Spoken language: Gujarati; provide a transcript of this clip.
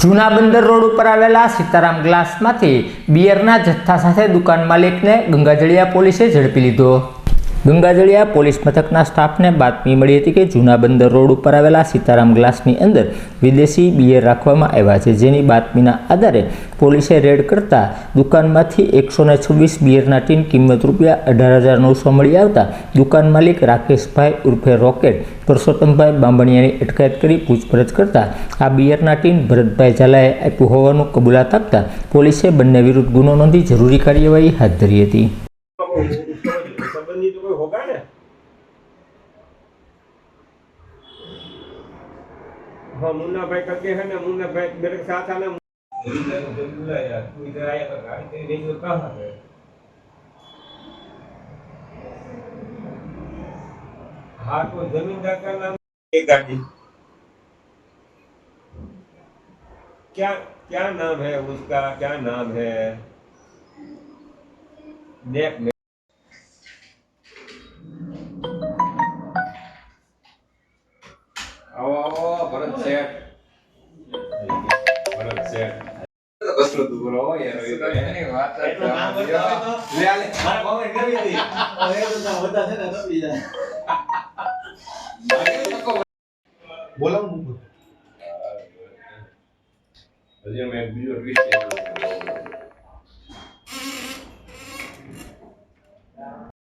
જૂના બંદર રોડ ઉપર આવેલા સીતારામ ગ્લાસમાંથી બિયરના જથ્થા સાથે દુકાન માલિકને ગંગાજળિયા પોલીસે ઝડપી લીધો। ગંગાજળિયા પોલીસ મથકના સ્ટાફને બાતમી મળી હતી કે જૂના બંદર રોડ ઉપર આવેલા સીતારામ ગ્લાસની અંદર વિદેશી બિયર રાખવામાં આવ્યા છે, જેની બાતમીના આધારે પોલીસે રેડ કરતા દુકાનમાંથી 126 બિયરના ટીન કિંમત ₹18,900 મળી આવતા દુકાન માલિક રાકેશભાઈ ઉર્ફે રોકેટ પરસોત્તમભાઈ બાંભણિયાની અટકાયત કરી પૂછપરછ કરતા આ બિયરના ટીન ભરતભાઈ ઝાલાએ આપ્યું હોવાનું કબૂલાત આપતા પોલીસે બંને વિરુદ્ધ ગુનો નોંધી જરૂરી કાર્યવાહી હાથ ધરી હતી। संबंधी तो कोई होगा ना। हाँ मुन्ना भाई करके है ना, मुन्ना भाई मेरे साथ आना। यार तू इधर आया तो गाड़ी तेरी नहीं तो कहाँ है? हाँ तो जमींदार का नाम एक गाड़ी क्या क्या नाम है उसका, क्या नाम है देख भरत सेठ बस लो तू बोलो यार ये नहीं बात है तो नाम बताओ तो ले आ ले मारा बाबा इंटरव्यू दी अरे तो ना होता है ना तो बीजा बोलो मुझे मैं वीडियो ट्वीट